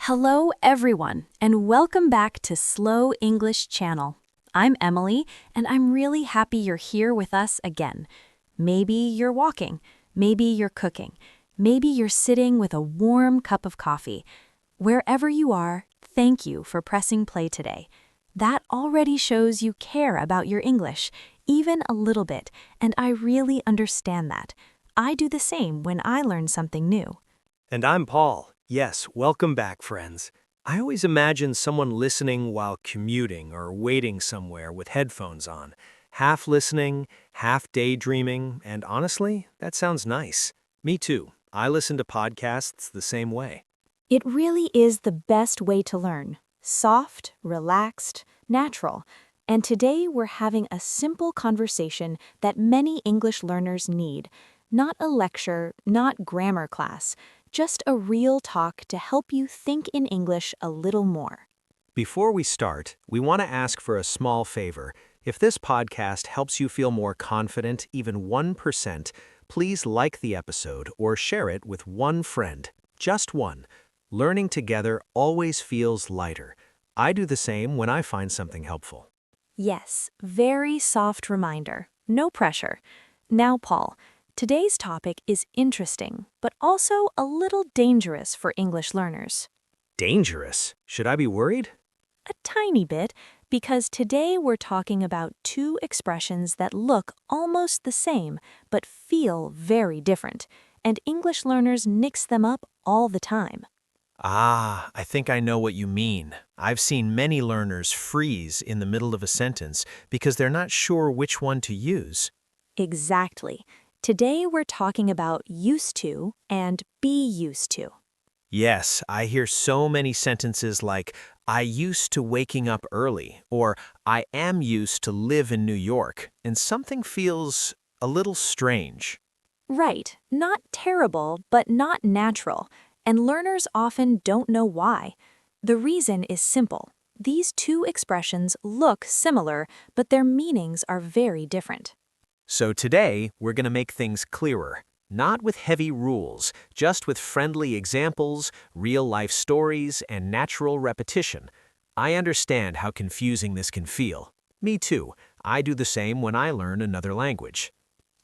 Hello, everyone, and welcome back to Slow English Channel. I'm Emily, and I'm really happy you're here with us again. Maybe you're walking, maybe you're cooking, maybe you're sitting with a warm cup of coffee. Wherever you are, thank you for pressing play today. That already shows you care about your English, even a little bit, and I really understand that. I do the same when I learn something new. And I'm Paul. Yes, welcome back, friends. I always imagine someone listening while commuting or waiting somewhere with headphones on, half listening, half daydreaming, and honestly, that sounds nice. Me too. I listen to podcasts the same way. It really is the best way to learn. Soft, relaxed, natural. And today we're having a simple conversation that many English learners need. Not a lecture, not grammar class, just a real talk to help you think in English a little more. Before we start, we want to ask for a small favor. If this podcast helps you feel more confident, even 1%, please like the episode or share it with one friend. Just one. Learning together always feels lighter. I do the same when I find something helpful. Yes, very soft reminder. No pressure. Now, Paul, today's topic is interesting, but also a little dangerous for English learners. Dangerous? Should I be worried? A tiny bit, because today we're talking about two expressions that look almost the same, but feel very different, and English learners mix them up all the time. I think I know what you mean. I've seen many learners freeze in the middle of a sentence because they're not sure which one to use. Exactly. Today we're talking about used to and be used to. Yes, I hear so many sentences like, I used to waking up early, or I am used to live in New York, and something feels a little strange. Right, not terrible, but not natural, and learners often don't know why. The reason is simple. These two expressions look similar, but their meanings are very different. So today, we're going to make things clearer. Not with heavy rules, just with friendly examples, real-life stories, and natural repetition. I understand how confusing this can feel. Me too. I do the same when I learn another language.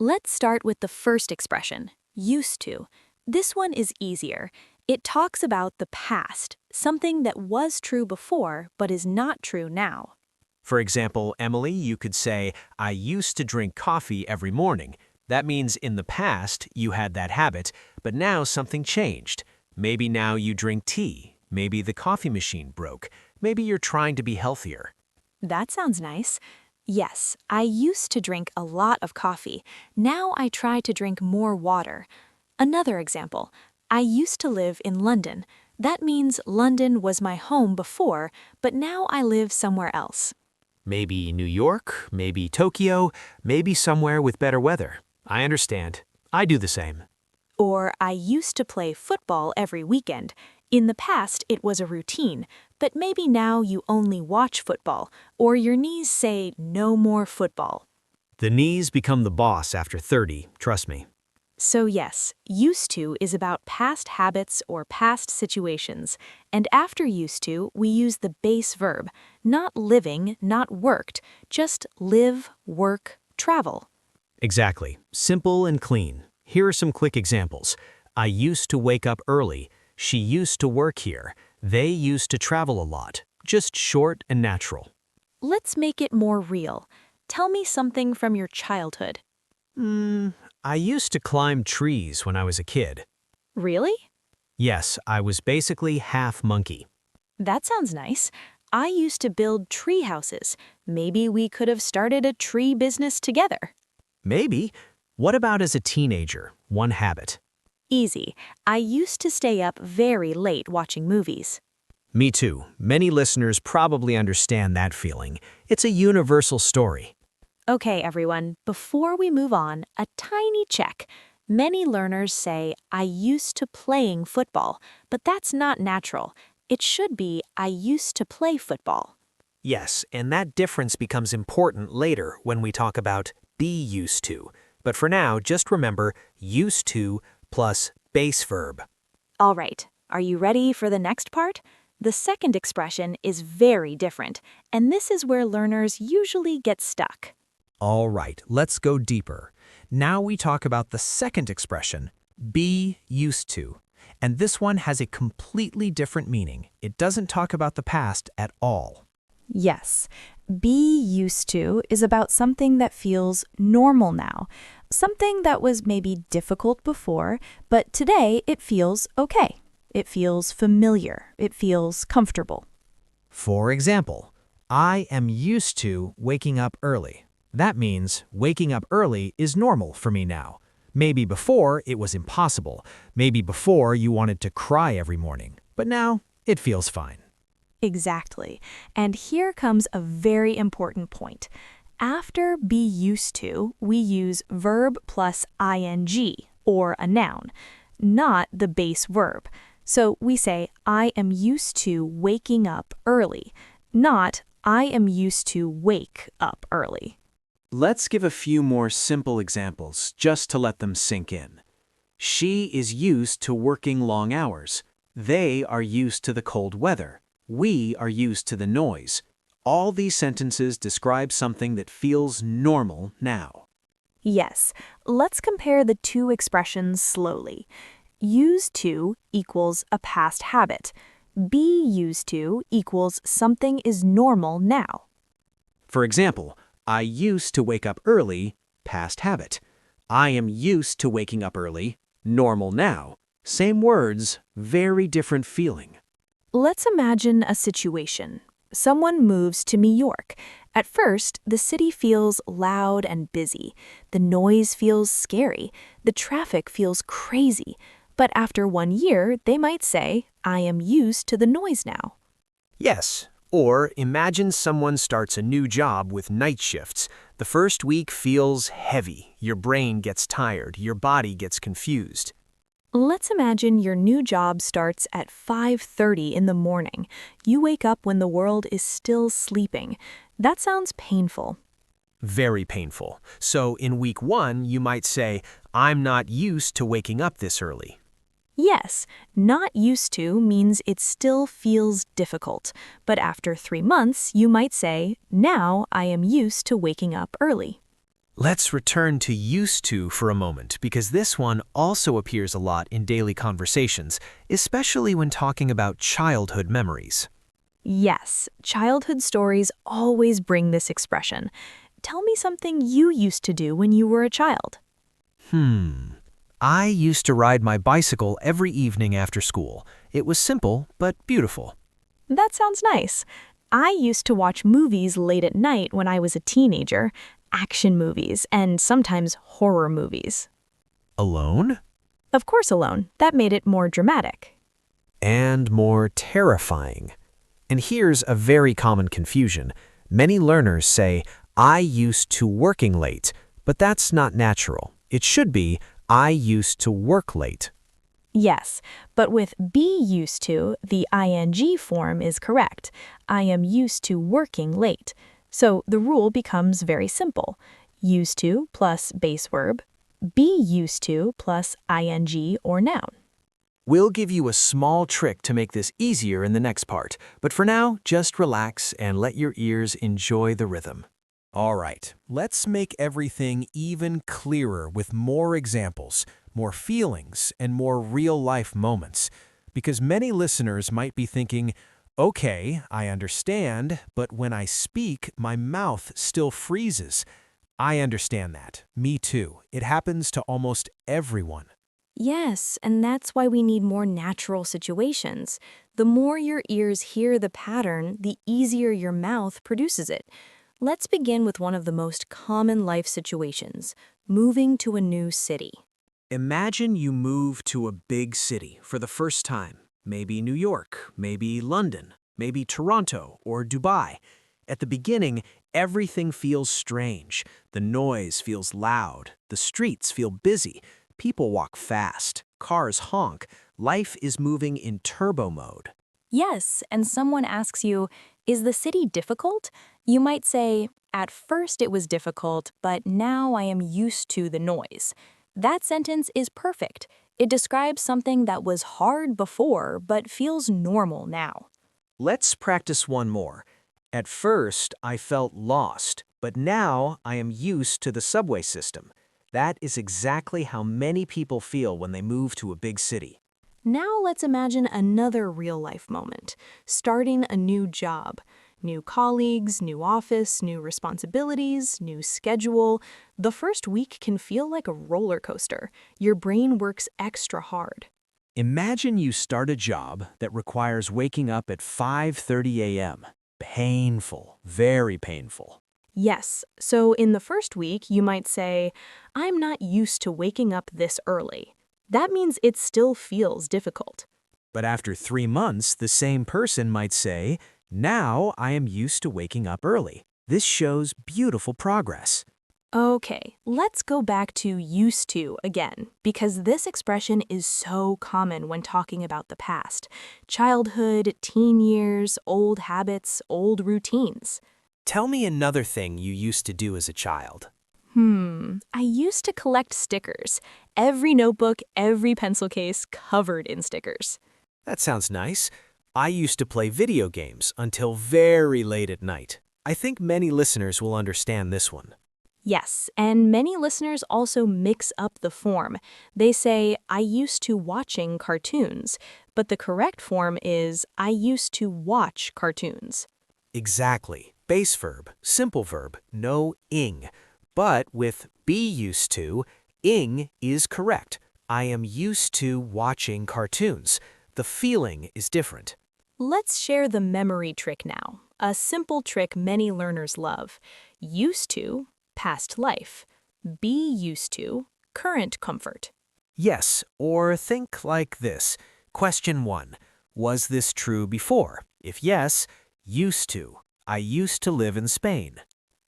Let's start with the first expression, used to. This one is easier. It talks about the past, something that was true before but is not true now. For example, Emily, you could say, I used to drink coffee every morning. That means in the past you had that habit, but now something changed. Maybe now you drink tea. Maybe the coffee machine broke. Maybe you're trying to be healthier. That sounds nice. Yes, I used to drink a lot of coffee. Now I try to drink more water. Another example, I used to live in London. That means London was my home before, but now I live somewhere else. Maybe New York, maybe Tokyo, maybe somewhere with better weather. I understand. I do the same. Or I used to play football every weekend. In the past, it was a routine, but maybe now you only watch football, or your knees say no more football. The knees become the boss after 30, trust me. So yes, used to is about past habits or past situations, and after used to, we use the base verb, not living, not worked, just live, work, travel. Exactly. Simple and clean. Here are some quick examples. I used to wake up early. She used to work here. They used to travel a lot. Just short and natural. Let's make it more real. Tell me something from your childhood. I used to climb trees when I was a kid. Really? Yes, I was basically half monkey. That sounds nice. I used to build tree houses. Maybe we could have started a tree business together. Maybe. What about as a teenager? One habit. Easy. I used to stay up very late watching movies. Me too. Many listeners probably understand that feeling. It's a universal story. Okay, everyone, before we move on, a tiny check. Many learners say, I used to playing football, but that's not natural. It should be, I used to play football. Yes, and that difference becomes important later when we talk about be used to. But for now, just remember used to plus base verb. All right, Are you ready for the next part? The second expression is very different, and this is where learners usually get stuck. All right, let's go deeper. Now we talk about the second expression, be used to. And this one has a completely different meaning. It doesn't talk about the past at all. Yes, be used to is about something that feels normal now, something that was maybe difficult before, but today it feels okay. It feels familiar. It feels comfortable. For example, I am used to waking up early. That means waking up early is normal for me now. Maybe before it was impossible. Maybe before you wanted to cry every morning. But now it feels fine. Exactly. And here comes a very important point. After be used to, we use verb plus ing, or a noun, not the base verb. So we say, I am used to waking up early, not I am used to wake up early. Let's give a few more simple examples just to let them sink in. She is used to working long hours. They are used to the cold weather. We are used to the noise. All these sentences describe something that feels normal now. Yes, let's compare the two expressions slowly. Used to equals a past habit. Be used to equals something is normal now. For example, I used to wake up early, past habit. I am used to waking up early, normal now. Same words, very different feeling. Let's imagine a situation. Someone moves to New York. At first, the city feels loud and busy. The noise feels scary. The traffic feels crazy. But after 1 year, they might say, I am used to the noise now. Yes, or imagine someone starts a new job with night shifts. The first week feels heavy. Your brain gets tired. Your body gets confused. Let's imagine your new job starts at 5:30 in the morning. You wake up when the world is still sleeping. That sounds painful. Very painful. So in week 1, you might say, I'm not used to waking up this early. Yes, not used to means it still feels difficult. But after 3 months, you might say, now I am used to waking up early. Let's return to used to for a moment, because this one also appears a lot in daily conversations, especially when talking about childhood memories. Yes, childhood stories always bring this expression. Tell me something you used to do when you were a child. I used to ride my bicycle every evening after school. It was simple, but beautiful. That sounds nice. I used to watch movies late at night when I was a teenager, action movies, and sometimes horror movies. Alone? Of course alone. That made it more dramatic. And more terrifying. And here's a very common confusion. Many learners say, I used to working late, but that's not natural. It should be, I used to work late. Yes, but with be used to, the ing form is correct. I am used to working late. So the rule becomes very simple. Used to plus base verb, be used to plus ing or noun. We'll give you a small trick to make this easier in the next part, but for now, just relax and let your ears enjoy the rhythm. All right, let's make everything even clearer with more examples, more feelings, and more real-life moments. Because many listeners might be thinking, okay, I understand, but when I speak, my mouth still freezes. I understand that. Me too. It happens to almost everyone. Yes, and that's why we need more natural situations. The more your ears hear the pattern, the easier your mouth produces it. Let's begin with one of the most common life situations, moving to a new city. Imagine you move to a big city for the first time. Maybe New York, maybe London, maybe Toronto or Dubai. At the beginning, everything feels strange. The noise feels loud. The streets feel busy. People walk fast. Cars honk. Life is moving in turbo mode. Yes, and someone asks you, is the city difficult? You might say, at first it was difficult, but now I am used to the noise. That sentence is perfect. It describes something that was hard before but feels normal now. Let's practice one more. At first, I felt lost, but now I am used to the subway system. That is exactly how many people feel when they move to a big city. Now let's imagine another real-life moment. Starting a new job. New colleagues, new office, new responsibilities, new schedule. The first week can feel like a roller coaster. Your brain works extra hard. Imagine you start a job that requires waking up at 5:30 a.m. Painful, very painful. Yes, so in the first week, you might say, I'm not used to waking up this early. That means it still feels difficult. But after 3 months, the same person might say, now I am used to waking up early. This shows beautiful progress. Okay, let's go back to used to again, because this expression is so common when talking about the past. Childhood, teen years, old habits, old routines. Tell me another thing you used to do as a child. I used to collect stickers. Every notebook, every pencil case covered in stickers. That sounds nice. I used to play video games until very late at night. I think many listeners will understand this one. Yes, and many listeners also mix up the form. They say, I used to watching cartoons, but the correct form is, I used to watch cartoons. Exactly. Base verb, simple verb, no ing. But with be used to, ing is correct. I am used to watching cartoons. The feeling is different. Let's share the memory trick now, a simple trick many learners love. Used to, past life. Be used to, current comfort. Yes, or think like this. Question 1. Was this true before? If yes, used to. I used to live in Spain.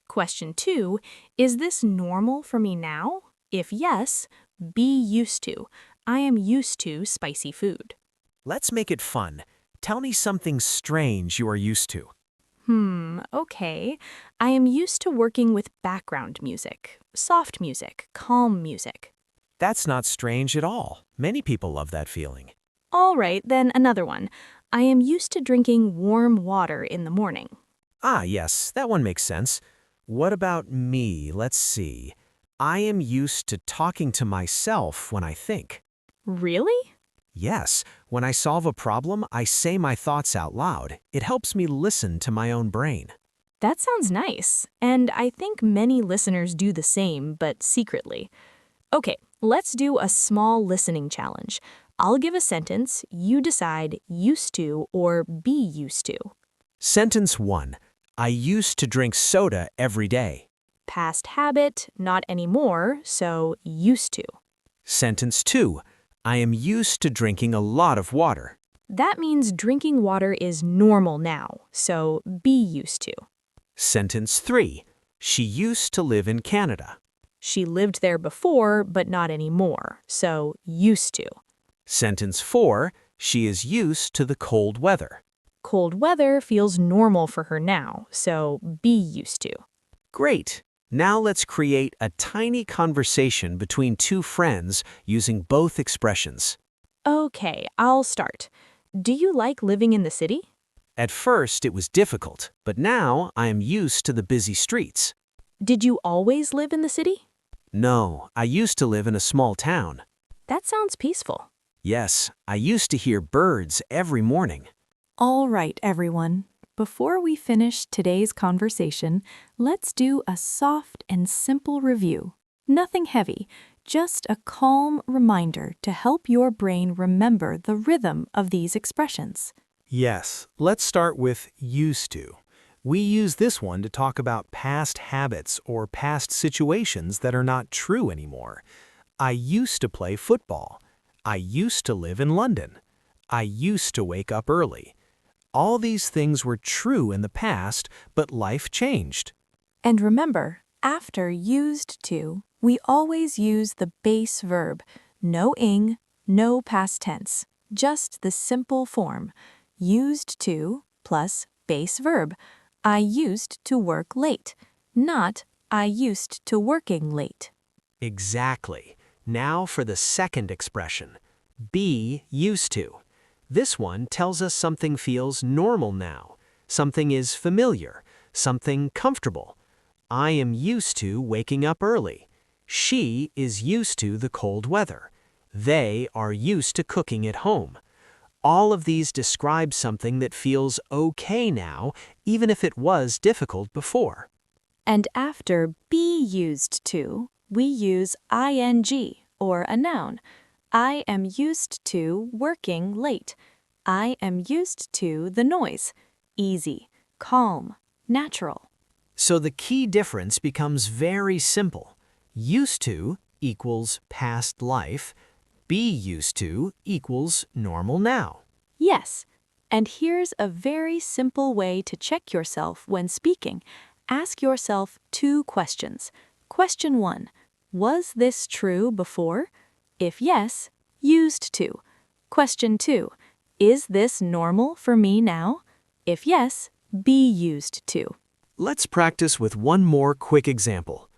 Question 2, is this normal for me now? If yes, be used to. I am used to spicy food. Let's make it fun. Tell me something strange you are used to. Okay. I am used to working with background music, soft music, calm music. That's not strange at all. Many people love that feeling. All right, then another one. I am used to drinking warm water in the morning. Ah, yes, that one makes sense. What about me? Let's see. I am used to talking to myself when I think. Really? Yes, when I solve a problem, I say my thoughts out loud. It helps me listen to my own brain. That sounds nice. And I think many listeners do the same, but secretly. Okay, let's do a small listening challenge. I'll give a sentence, you decide used to or be used to. Sentence 1. I used to drink soda every day. Past habit, not anymore, so used to. Sentence 2. I am used to drinking a lot of water. That means drinking water is normal now, so be used to. Sentence 3. She used to live in Canada. She lived there before, but not anymore, so used to. Sentence 4. She is used to the cold weather. Cold weather feels normal for her now, so be used to. Great! Now let's create a tiny conversation between two friends using both expressions. Okay, I'll start. Do you like living in the city? At first, it was difficult, but now I am used to the busy streets. Did you always live in the city? No, I used to live in a small town. That sounds peaceful. Yes, I used to hear birds every morning. All right, everyone. Before we finish today's conversation, let's do a soft and simple review. Nothing heavy, just a calm reminder to help your brain remember the rhythm of these expressions. Yes, let's start with used to. We use this one to talk about past habits or past situations that are not true anymore. I used to play football. I used to live in London. I used to wake up early. All these things were true in the past, but life changed. And remember, after used to, we always use the base verb. No ing, no past tense. Just the simple form. Used to plus base verb. I used to work late, not I used to working late. Exactly. Now for the second expression, be used to. This one tells us something feels normal now. Something is familiar, something comfortable. I am used to waking up early. She is used to the cold weather. They are used to cooking at home. All of these describe something that feels okay now, even if it was difficult before. And after be used to, we use ing or a noun. I am used to working late. I am used to the noise. Easy, calm, natural. So the key difference becomes very simple. Used to equals past life. Be used to equals normal now. Yes, and here's a very simple way to check yourself when speaking. Ask yourself 2 questions. Question 1, was this true before? If yes, used to. Question 2, is this normal for me now? If yes, be used to. Let's practice with one more quick example.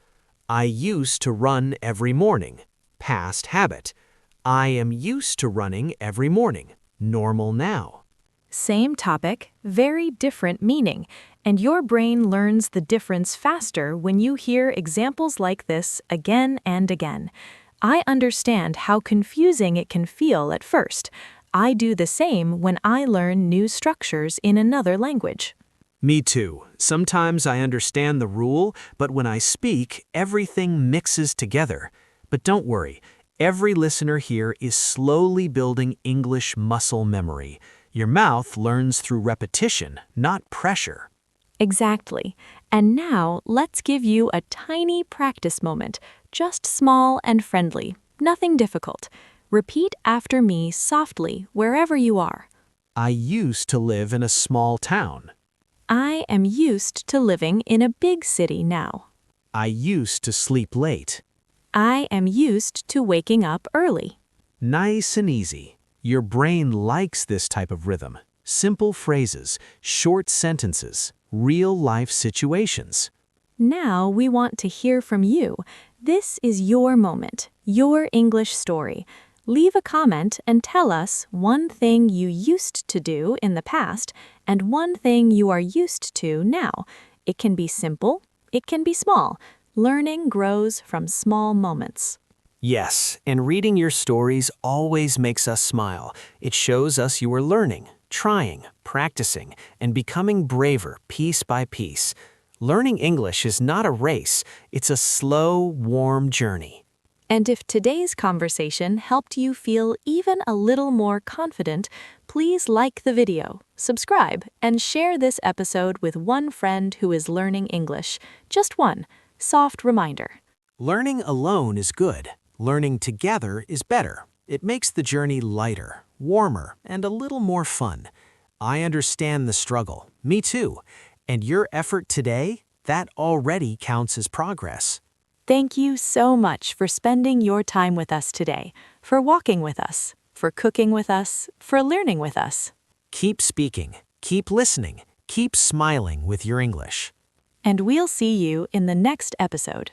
I used to run every morning. Past habit. I am used to running every morning. Normal now. Same topic, very different meaning, and your brain learns the difference faster when you hear examples like this again and again. I understand how confusing it can feel at first. I do the same when I learn new structures in another language. Me too. Sometimes I understand the rule, but when I speak, everything mixes together. But don't worry, every listener here is slowly building English muscle memory. Your mouth learns through repetition, not pressure. Exactly. And now let's give you a tiny practice moment, just small and friendly, nothing difficult. Repeat after me softly wherever you are. I used to live in a small town. I am used to living in a big city now. I used to sleep late. I am used to waking up early. Nice and easy. Your brain likes this type of rhythm. Simple phrases, short sentences, real-life situations. Now we want to hear from you. This is your moment, your English story. Leave a comment and tell us one thing you used to do in the past and one thing you are used to now. It can be simple, it can be small. Learning grows from small moments. Yes, and reading your stories always makes us smile. It shows us you are learning, trying, practicing, and becoming braver piece by piece. Learning English is not a race, it's a slow, warm journey. And if today's conversation helped you feel even a little more confident, please like the video, subscribe, and share this episode with one friend who is learning English. Just one soft reminder. Learning alone is good. Learning together is better. It makes the journey lighter, warmer, and a little more fun. I understand the struggle. Me too. And your effort today, that already counts as progress. Thank you so much for spending your time with us today, for walking with us, for cooking with us, for learning with us. Keep speaking, keep listening, keep smiling with your English. And we'll see you in the next episode.